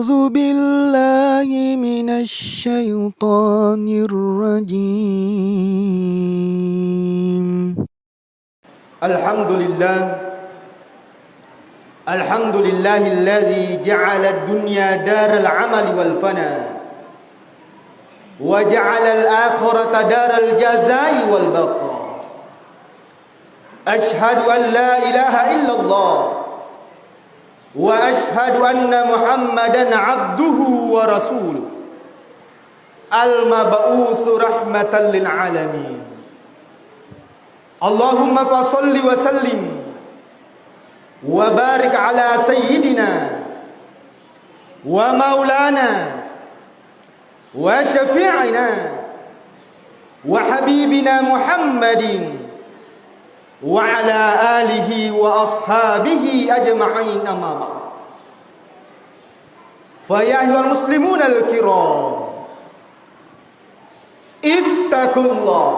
أعوذ بالله من الشيطان الرجيم. الحمد لله الذي جعل الدنيا دار العمل والفناء وجعل الآخرة دار الجزاء والبقاء. أشهد أن لا إله إلا الله وأشهد أن محمدا عبده ورسوله المبعوث رحمة للعالمين. اللهم فصل وسلم وبارك على سيدنا ومولانا وشفيعنا وحبيبنا محمد وعلى آله وأصحابه أجمعين، أما بعد. فيا أيها المسلمون الكرام، اتقوا الله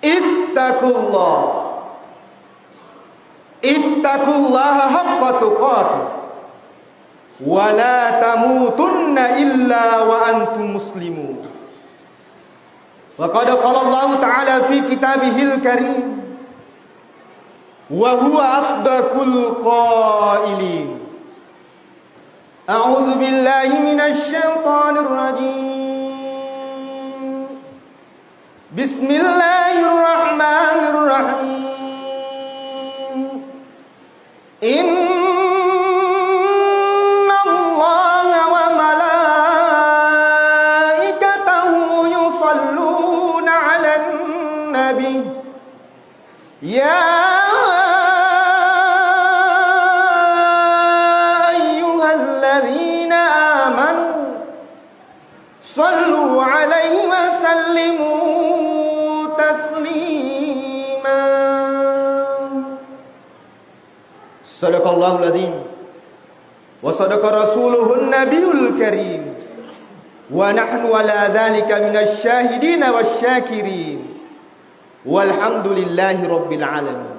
اتقوا الله اتقوا الله حق تقاته ولا تموتن إلا وأنتم مسلمون. وقد قال الله تعالى في كتابه الكريم وهو أصدق القائلين: أعوذ بالله من الشيطان الرجيم، بسم الله الرحمن الرحيم. إن الله وملائكته يصلون على النبي يا أيها الذين آمنوا صلوا عليه وسلموا تسليما. صدق الله العظيم وصدق رسوله النبي الكريم ونحن على ذلك من الشاهدين والشاكرين والحمد لله رب العالمين.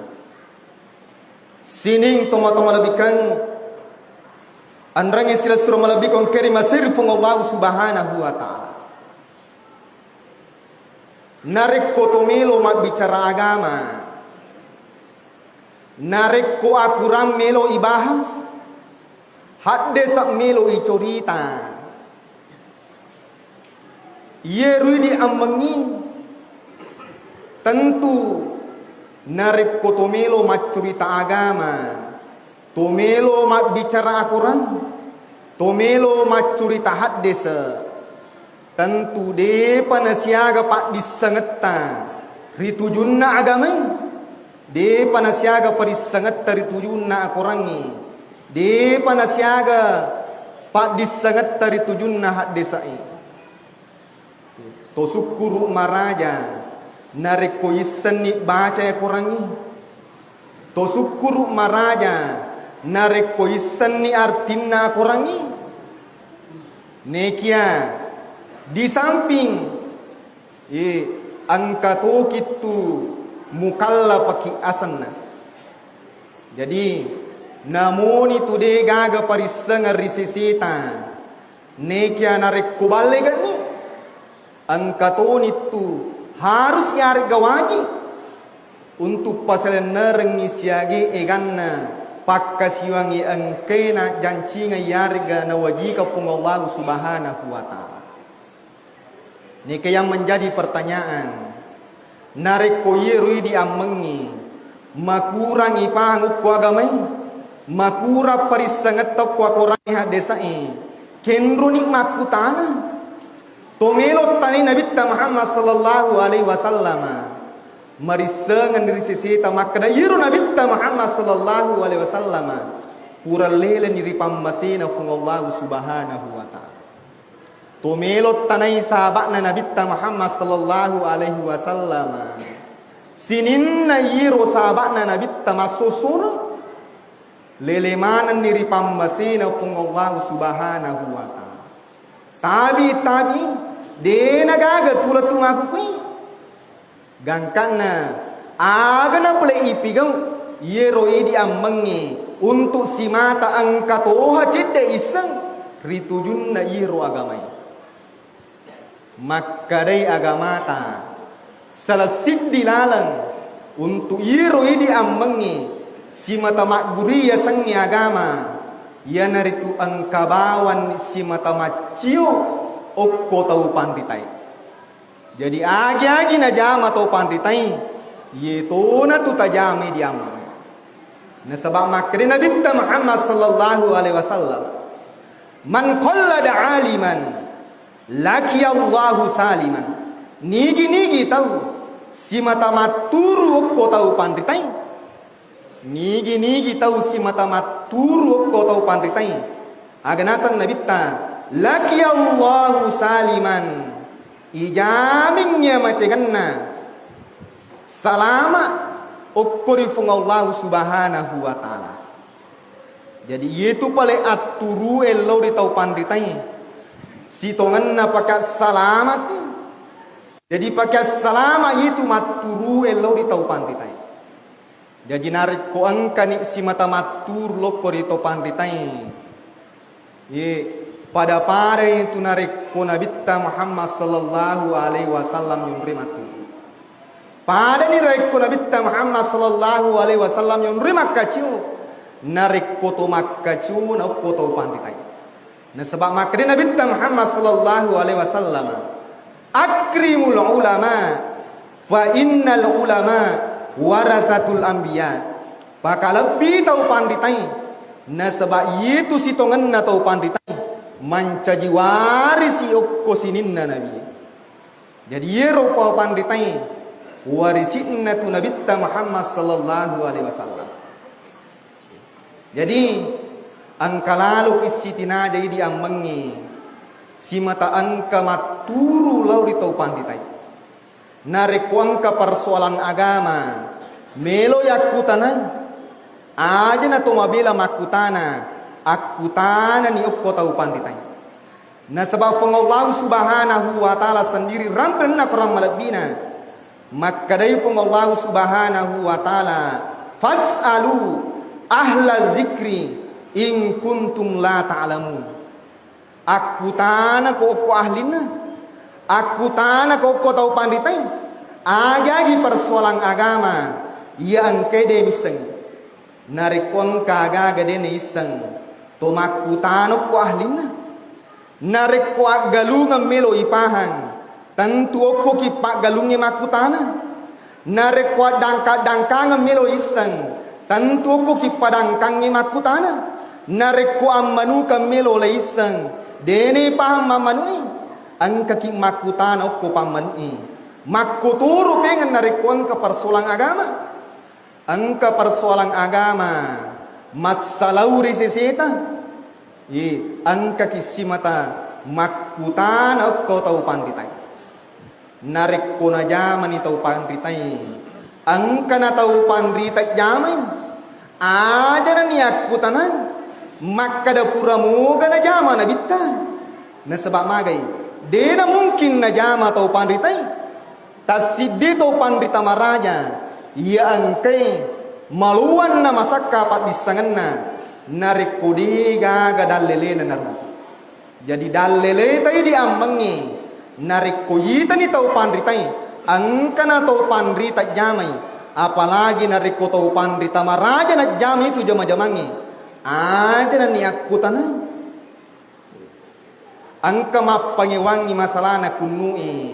Sining toma-toma labikan andrangi sila surah malabikon keri masir fung Allah subhanahu wa ta'ala. Narik ko tumilo magbicara agama, narik ko akuram melo ibahas, hadde sak melo icorita. Yerui di amengin, tentu narik ko tumilo macurita agama, tumelo magbicara akuram, tumelo macurita hadde sak. Tentu depa nasiaga pak disengeta ritujunna agamai, depa nasiaga parisengeta ritujunna akorangi, depa nasiaga pak disengeta ritujunna hak desai. To sukuru maraja nareko iseni baca akorangi, to sukuru maraja nareko iseni artina akorangi. Nekia di samping angkato kitu mukalla paki asanna. Jadi namun itu de gaga parisengar risisita nekia narek kubale gani angkato itu harus yari gawaji untuk pasal nereng siagi eganna pakkasiwangi angkena jancinga yarga nawajika pung Allah subhanahu wa ta'ala. Ini yang menjadi pertanyaan. Narik koyerui di amengi, makurang ipang ukwa agamai, makura parisangat takwa korangi hadesai, kenrunik makutana. Tomelot tani Nabi Muhammad sallallahu alaihi wasallam. Marisangan diri sisita makna yiru Nabi Muhammad sallallahu alaihi wasallam. Pura lele niri pammasina fung Allah subhanahu wa ta'ala. Tumelot tanay sahabat na Nabi Muhammad sallallahu alaihi wasallam. Sinin na yiro sahabat na Nabi masusur lelemanan niri pammasina fung Allah subhanahu wa ta'ala. Tabi de nagaga tulatu makupi gangkana aga na pala ipigaw yero idi amangi untuk si mata angka toha cede isang ritujun na iro agamai. Maka day agamata salasid dilalang untuk iro idi ammangi si mata makguriya sangi agama ya naritu angkabawan si mata macio okko tau panditai. Jadi agi-agi na jama tau panditai yeto na tu tajame di amang. Na sebab makri Nabi Muhammad sallallahu alaihi wasallam man qallada aliman laki Allahu saliman. Nigi tahu si mata maturu ko tahu panditai. Nigi tahu si mata maturu ko tahu panditai. Aganasan Nabi ta laki Allahu saliman. Ijaminnya mateganna salama ukkurifung Allah subhanahu wa ta'ala. Jadi itu pale aturu elo di tau panditai. Si tongan na pakai salamat. Jadi pakai salama itu maturu elo di tau panditai. Jadi narik ko angka ni si mata matur loko di tau panditai. Ye pada pare itu narik ko Nabi Muhammad sallallahu alaihi wasallam yung rimatu. Pada ni narik ko Nabi Muhammad sallallahu alaihi wasallam yung rimakaciu. Narik ko to makaciu na ko to panditai. Na sebab makri Nabi Muhammad sallallahu alaihi wasallam akrimul ulama fa innal ulama warasatul anbiya. Maka lebih tahu panditai. Na sebab itu si tongan na tahu panditai mancaji warisi okko sininna nabi. Jadi yero pa panditai warisinna tu Nabi Muhammad sallallahu alaihi wasallam. Jadi angka lalu isitina jadi diambangi si mata angka maturu lau di tau panditai. Narik angka persoalan agama melo yakutana aja na to mabila makutana akutana ni okko tau panditai. Na sebab Allah subhanahu wa ta'ala sendiri rampen na kurang malabina. Maka dari Allah subhanahu wa ta'ala fas'alu ahla dzikri in kuntum la ta'lamun. Aku tanah ko ahlina. Aku tanah ko tahu panditai. Agagi persoalan agama yang kede miseng. Narikon kaga gade ne iseng. Tomaku tanah ko ahlina. Narik ko galungan melo ipahang. Tentu ko kipak galungnya makutana. Narik ko dangka-dangkangan melo iseng. Tentu ko kipadangkangnya makutana. Narik ko ammanu melo le iseng. Dene paham mamanui. Angka ki makutana ko pamani. Makuturu pengen narik ko angka persoalan agama. Angka persoalan agama. Masalah riseseta. Angka kisimata makutana ko tau panditai. Narik ko na jaman itaw panditai. Angka na tau panditai jaman. Aja na niyak kutanan. Maka da pura moga na jaman na bitta. Na sebab magay. Di na mungkin na jama tau panditai. Tasidi tau pandita maraja. Ia angkay maluan na masaka pat disangan na. Narik ko di gaga dalele na naru. Jadi dalele tayo di ambangi. Narik ko yita ni tau pandritai. Angka na tau pandrita jamai. Apalagi narik ko tau pandrita maraja na jamai itu jama-jamangi. Ada na niyak kutana. Angka mapangiwangi masalah na kunui.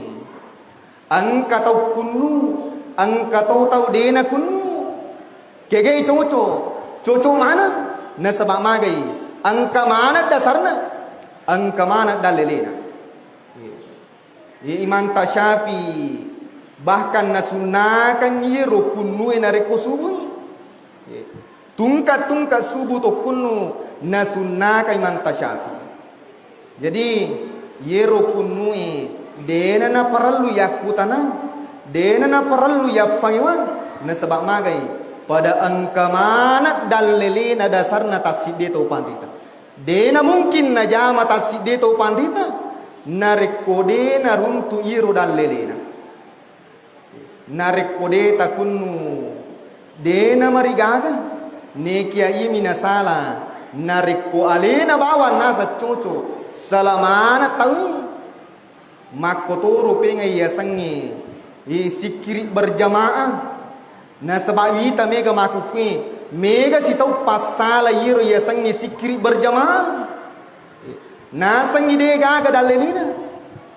Angka tau kunu. Angka tau dena kunu. Kegay coco mana? Na sebab magay. Angka mana dasarna? Angka mana dalilena? Imam Tasyafi bahkan nasunnakan yero kunu enare kusubun. Tungkat subuh to kunu nasunnakan Imam Tasyafi. Jadi yero kunu dena na perlu yakutana, dena na perlu yapangiwan. Na sebab magay pada angka mana dalilena dasarna tasidi to pandita. Dena mungkin na jama tasidi to pandita. Narekode naruntu iro dalilena. Narekode takunu dena marigaga. nekia imina sala nariko alena bawa nasa coco salamana tahu makotoro pengai ya sangi sikiri berjamaah na sebab ita mega makukui mega si tau pasala yiro ya sangi sikiri berjamaah na sangi dega ga dalelina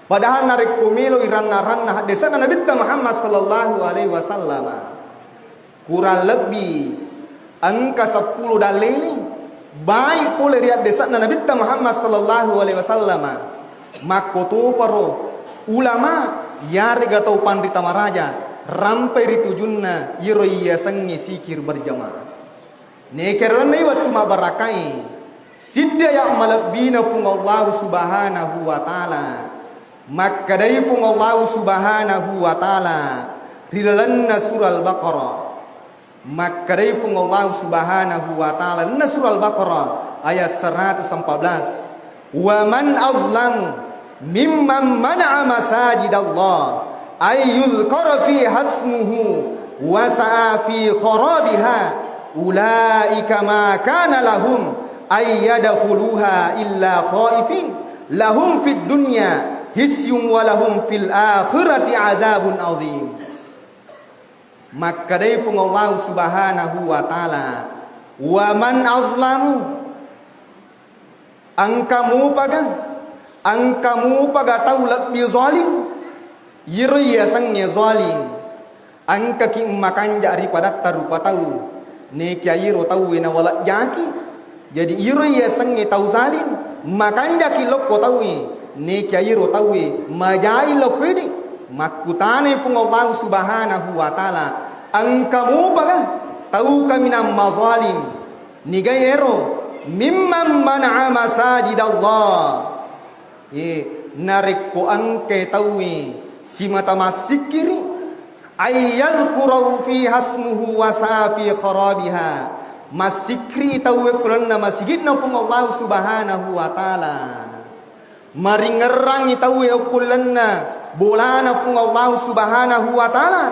padahal narik komelo iranna desa Nabi Muhammad sallallahu alaihi wasallam kurang lebih angka 10 dalili baik boleh lihat desa Nabi Muhammad sallallahu alaihi wasallam makoto paro ulama yari gatau pandita maraja rampai ritujunna yiro iya sangi sikir berjamaah nekerana waktu mabarakai sidya ya malabina fung Allah subhanahu wa ta'ala maka dari fung Allah subhanahu wa ta'ala rilalanna surah al-baqarah maka dari fung Allah subhanahu wa ta'ala na surah al-baqarah ayat 114 wa man azlamu mimman mana'a masajid Allah ayyul qara fi hasmuhu wa sa'a fi kharabiha ulaika ma kana lahum ayyadkhuluha illa khaifin lahum fid dunya hisyun wa lahum fil akhirati adzabun adzim. Maka dari Allah subhanahu wa ta'ala wa man azlamu angkamu paga tahu lebih zalim yiro ya sangnya zalim angka ki makan jari pada tarupa tahu ne kya yiro tahu wena wala jaki jadi yiro ya sangnya tahu zalim makan jaki lokko tahu ne kya yiro tahu majai lokko ini makutane fung Allah subhanahu wa ta'ala angkamu paga tahu kami nam mazalim nigayero mimman mana'a masajid Allah narik ko angke tawi si mata masikiri ayyal qurau fi hasmuhu wa safi kharabiha masikri tawi kuranna masjid na fung Allah subhanahu wa ta'ala maringerang tawi kulanna bolana fung Allah subhanahu wa ta'ala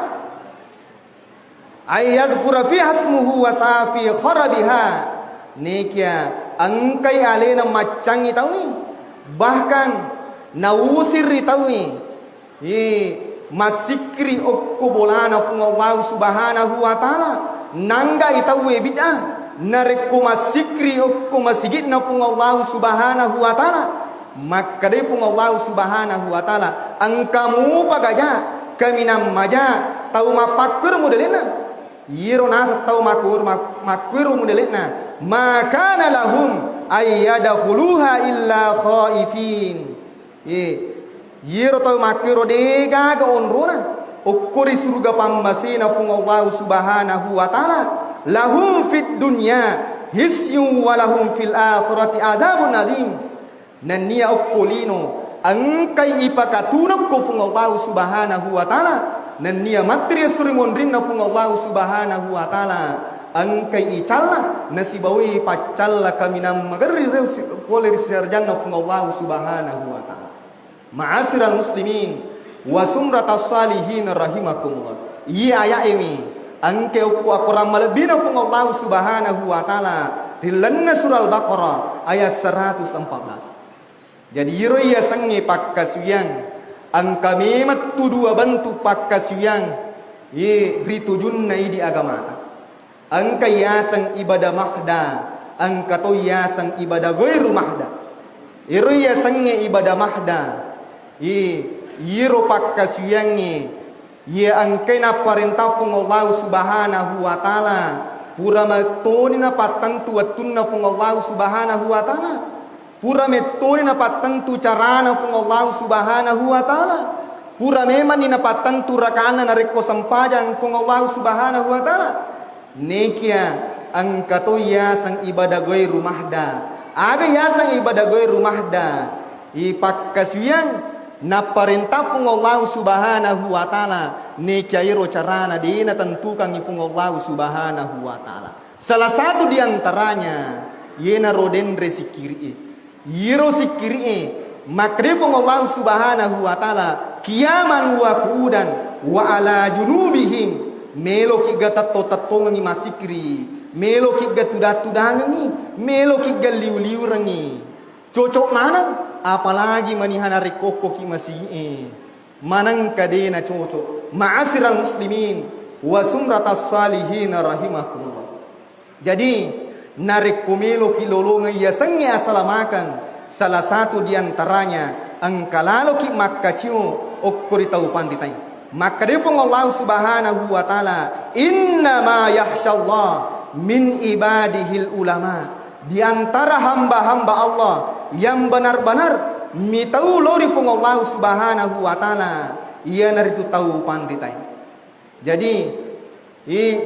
ayyal qura fi hasmuhu wa safi kharabiha nekia angkai alena macangi tawi bahkan nausir tawi masikri okko bolana fung Allah subhanahu wa ta'ala nangga itawi bid'ah narekko masikri okko masjid na fung Allah subhanahu wa ta'ala maka de fung Allah subhanahu wa ta'ala angkamu pagaja kami namaja tau mapakur modelena yiro nasa tau makur modelena maka lahum ayyadkhuluha illa khaifin yiro tau makiro dega ga onrona okori surga pammasina fung Allah subhanahu wa ta'ala lahum fid dunya hisyun wa lahum fil akhirati adzabun adzim nania okkolino angkai ipakatunok ko fung Allah subhanahu wa ta'ala nania matri surimondrinna fung Allah subhanahu wa ta'ala angkai icalla nasibawi pacalla kaminam magarri poler sarjanna fung Allah subhanahu wa ta'ala. Ma'asyiral muslimin wa sumratas salihin rahimakumullah. Iya aya emi angke ku akura malbina fung Allah subhanahu wa ta'ala dilanna surah al-baqarah ayat 114. Jadi yiro ya sangi pakkasuyang angka memat tu dua bentuk pakkasuyang ritujunna di agama angka yasang ibadah mahda angka to yasang ibadah ghairu mahda iro yasange ibadah mahda yiro pakkasuyange angke na parentah fung Allah subhanahu wa ta'ala pura matoni na patantu watunna fung Allah subhanahu wa ta'ala pura metoni na patantu carana fung Allah subhanahu wa ta'ala pura memang ni na patantu rakana na reko sampajang fung Allah subhanahu wa ta'ala nekia angka to yasang ibadah ghairu mahda aga yasang ibadah ghairu mahda ipakkasuyang na parentah fung Allah subhanahu wa ta'ala nekia iro carana dina tentukan fung Allah subhanahu wa ta'ala salah satu di antaranya yena rodendre sikiri yiro sikiri makrifung Allah subhanahu wa ta'ala kiaman wa kudan wa ala junubihim melo ki ga tatto ngi masikri, melo ki ga tudat-tudangi, melo ki ga liu-liu rangi. Cocok mana? Apalagi manihana rekoko ki masih manang kadena cocok. Ma'asyiral muslimin wa sumratas salihin rahimakumullah. Jadi narik kumelo ki lolonga ya sangi asalamakan salah satu diantaranya angkalalo ki makkacio okkori tau panditai. Maka defong Allah subhanahu wa ta'ala inna ma yakhshallah min ibadihil ulama. Di antara hamba-hamba Allah yang benar-benar mitau lori fong Allah subhanahu wa ta'ala ia naritu tahu panditai. Jadi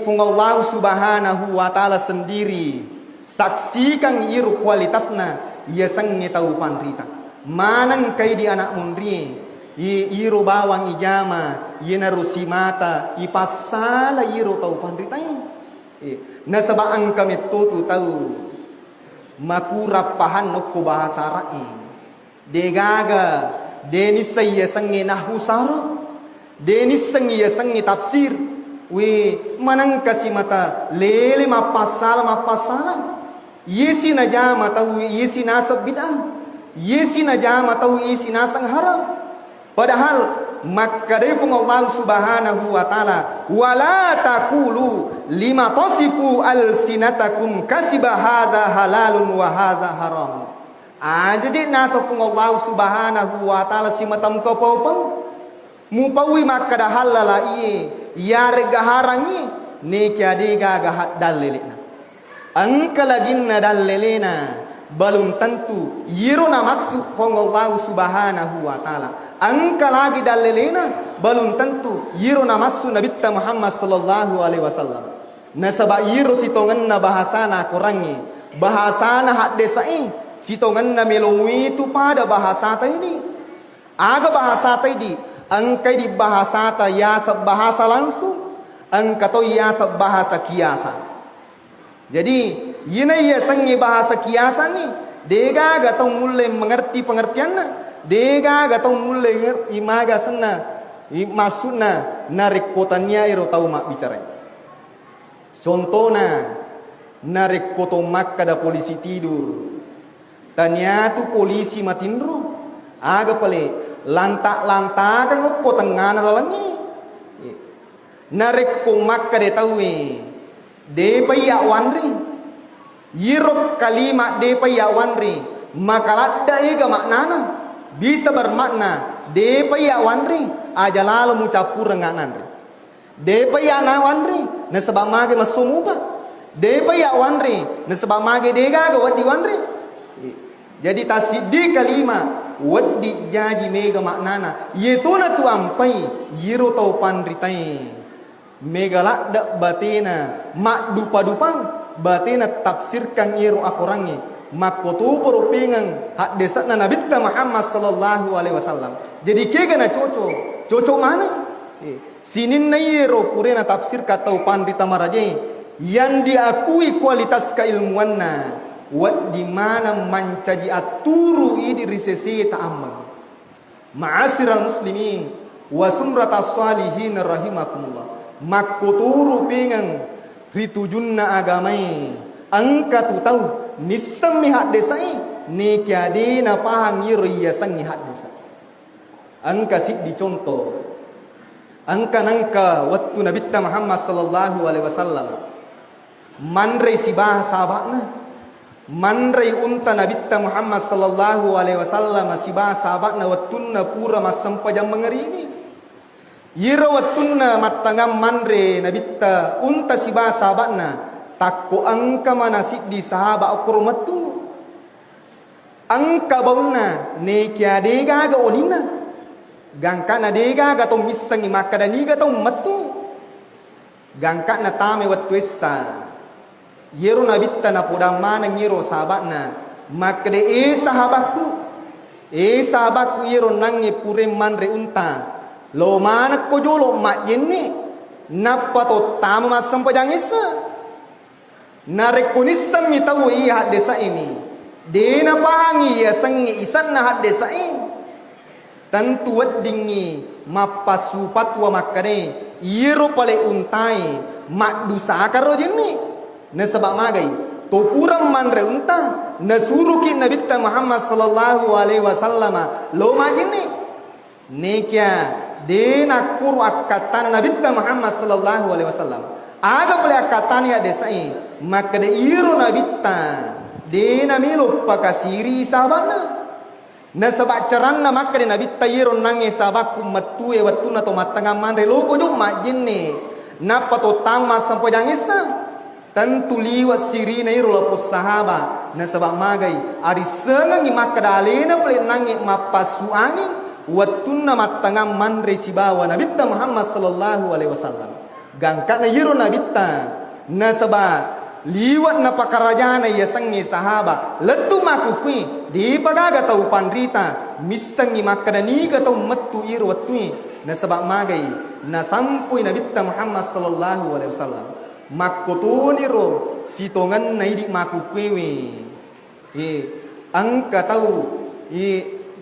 fong Allah subhanahu wa ta'ala sendiri saksikan iru kualitasna ia sangi tahu pandita. Manang kay di anak mundri iru bawang ijama narusi mata ipasala iru tahu panditai. Nasabaan kami tutu tahu makurapahan nokko bahasa rai degaga denis saya sangi nahu sara denis sangi sangi tafsir we manang kasi mata lele mapasala yesi najama tahu yesi nasab bid'ah yesi najama tahu yesi nasang haram. Padahal maka defung Allah subhanahu wa ta'ala wala taqulu lima tasifu alsinatakum kasiba hadha halalun wa hadha haram. Jadi nasafung Allah subhanahu wa ta'ala si matam kapopang mupawi maka dah halala iye yare gaharangi ne kiadiga gahat dalelena angka laginna dalelena balum tentu yiro namasuk fong Allah subhanahu wa ta'ala. Angka lagi dalilena belum tentu yiro namassu Nabi Muhammad sallallahu alaihi wasallam. Nasaba yiro sitonganna bahasana kurangi, bahasana hak desai sitonganna meloi itu pada bahasa ini. Aga bahasa ini angkai di bahasa ya bahasa langsung, angka to ya bahasa kiasa. Jadi yina ya sangi bahasa kiasa ni dega gatong mulai mengerti pengertianna. Dega gatong mulai imaga sana masuna narik kotanya iro tahu mak bicara. Contohnya narik koto mak kada polisi tidur. Tanya tu polisi matindro. Aga pale lantak kan ngoko tengah nalangi. Narik ko mak kada tahu de paya wanri. Yirok kalimat de paya wanri. Makaladda ega maknana. Bisa bermakna depa ya wanri aja lalu mucapur nganan depa ya na wanri na sebab mage masumuba depa ya wanri na sebab mage dega ga wadi wanri. Jadi tasidi kalima wadi jaji mega maknana yetuna tu ampai yiro tau pandritai mega lakda batena mak dupa-dupang batena tafsirkan yiro akurangi makotu perupengan hak desatna Nabi Muhammad sallallahu alaihi wasallam. Jadi kega na cocok mana? Sinin na yero kurena tafsir kata pandita maraje yang diakui kualitas keilmuanna wat di mana mancaji aturu idi risesi ta'ammal. Ma'asyiral muslimin wa sumratas salihin rahimakumullah. Makotu pengen ritujunna agamai angka tu tahu nisam mihat desai ni kiadi na pahang yiro iya sang mihat desa. Angka sik dicontoh. Angka waktu Nabi Muhammad sallallahu alaihi wasallam manrei si bahasa abakna manrei unta Nabi Muhammad sallallahu alaihi wasallam si bahasa abakna wattunna pura masampajang mengerini. Yiro wattunna matangam manre Nabi unta si bahasa abakna takko angka manasik di sahaba akurumatu angka bauna ne kya dega ga olina gangka na dega ga to misangi makada ni ga to matu gangka na tame wattu essa yero na bitta na podamana ngiro sahabana makade sahabatku yero nangi pure manre unta lo mana ko jolo mak jenni nappa to tama sampajang essa narik kunisam ni tahu iya desa ini dena pangi ya sangi isan na desa ini tentu wadingi mapasupat wa makane iro pale untai mak dusa karo jenni na sabab magai to puram manre unta na suruki nabi Muhammad sallallahu alaihi wasallam lo majini nekya de na kuru akatan nabi Muhammad sallallahu alaihi wasallam aga pale akatan ya desai maka de iro nabi de na milo pakasiri sabana na sabak caran na makre nabi tayiro nange sabak kumatu e watu na to matanga manre logo jo majinne na pato tama sampo jangisa tentu liwat siri na iro lapo sahaba na sabak magai ari sengang ni makadale na pale nange mapasu angin watu na matanga manre sibawa nabi Muhammad sallallahu alaihi wasallam gangkat na iro nabi na sabak liwat na pakarajana ya sangi sahaba letu makukui di pagaga tau pandrita misangi makadani ka tau metu ir watui na sabak magai na sampui nabi Muhammad sallallahu alaihi wasallam makotoni ro sitongan na idik makukui angka tau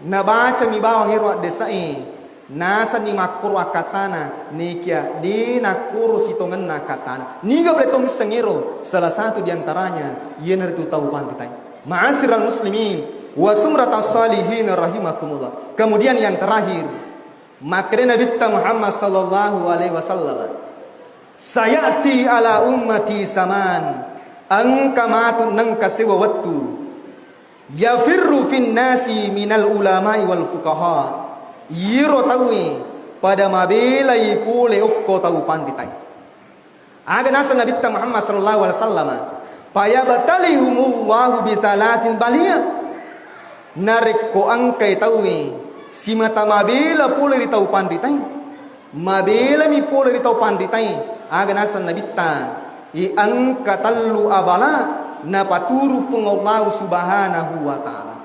na baca mi bawang iro desai nasa ni makuru akatana nikia di nakuru sitongan nakatana niga beletong sengero salah satu diantaranya yener tu tahu pantai ma'asyiral muslimin wa sumratas salihin rahimakumullah. Kemudian yang terakhir makna Nabi Muhammad sallallahu alaihi wasallam sayati ala ummati saman angkamatun nang kasewa wattu yafirru fin nasi minal ulama'i wal fuqaha yiro tawi pada mabelai pule ukko tahu panditai aga nasa Nabi Muhammad sallallahu alaihi wasallam paya batalihumullahu bisalatin balia nareko angkai tawi si mata mabela pule di tahu panditai mabela mi pule di tahu panditai aga nasa Nabi i angka tallu abala na paturu fungullahu subhanahu wa ta'ala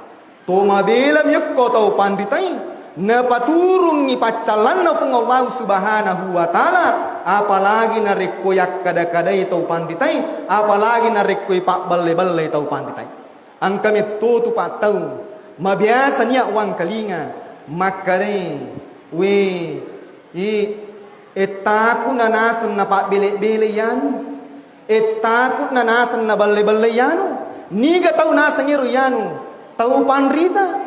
to mabela mi ukko tahu panditai na paturung ni pacalan na fung Allah subhanahu wa ta'ala apalagi na rekoyak kada-kada tau panditai apalagi na rekoy pak balle-balle tau panditai ang kami tu pak tau mabiasa niya uang kalinga makare we etaku na nasan na pak bele-bele yan etaku na nasan na balle-balle yan niga tau nasan iro yan tau pandrita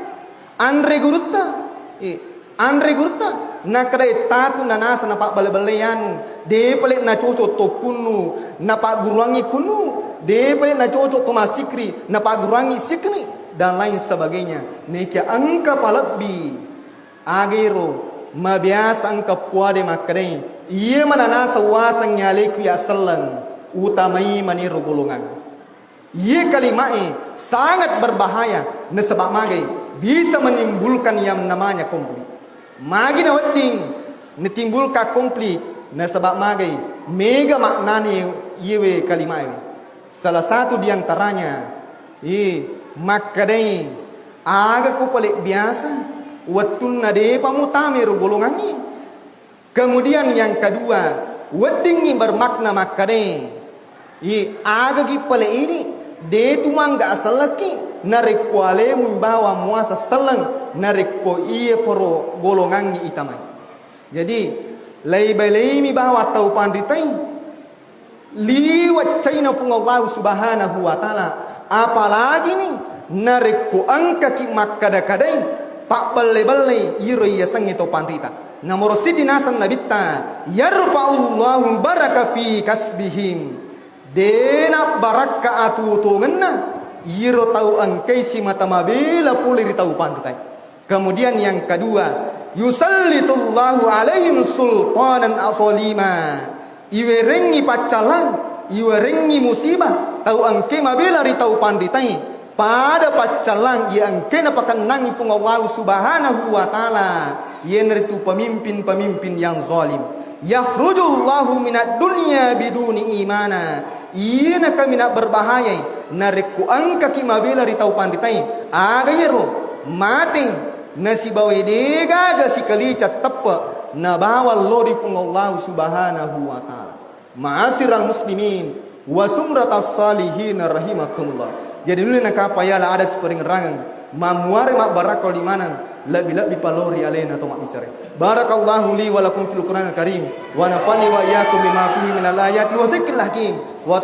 andre gurutta Andre gurta nakare taku na nasa na pak bale-baleyan de pale na coco to kunu na pak guruangi kunu de pale na coco to masikri na pak guruangi sikni dan lain sebagainya nekia angka palabbi agero mabiasa angka puade makare iye mana nasa wasang nyaleku ya selang utamai maniru golongan iye kalimai sangat berbahaya na sebab magai bisa menimbulkan yang namanya konflik. Magi na wedding nitimbulkan konflik na sebab magai mega maknani yewe kalimai. Salah satu diantaranya makadai aga ko palik biasa wattun na de pamutami golongannya. Kemudian yang kedua wedding ni bermakna makadai aga ki palik ini de tumangga asalaki nareko ale membawa muasa selang nareko iye poro golongan itamai. Jadi lay mi bawa tau panditai liwat China fung Allah subhanahu wa ta'ala apalagi ni nareko angka ki makada-kadai pak balle-balle iro iya sangi tau pandita namoro sidina san nabitta yarfa'ullahu baraka fi kasbihim dena baraka atutunganna iro tahu angkai si mata mabela pulih tahu pantai. Kemudian yang kedua, yusallitullahu alaihim sultanan asolima. Iwerengi pacalan, iwerengi musibah, tahu angkai mabela tahu pantai. Pada pacalan yang angkai napakan nangi fung Allah subhanahu wa ta'ala. Yen itu pemimpin-pemimpin yang zalim. Yakhrujullahu minad dunya biduni imana. Iya na kami nak berbahaya nareku angka ki mabela ritau panditai aga yero mati nasi bawa dega ga si kalicat tepa na bawa lori fung Allah subhanahu wa ta'ala. Ma'asyiral muslimin wa sumratas salihin rahimakumullah. Jadi dulu nak apa ya ada sepering rangan mamuare mak barakol di mana Lebih palori alena to mak bicara. Barakallahu li wa lakum fil Qur'anil Karim wa nafani wa iyyakum bima fihi minal ayati wa zikril hakim wa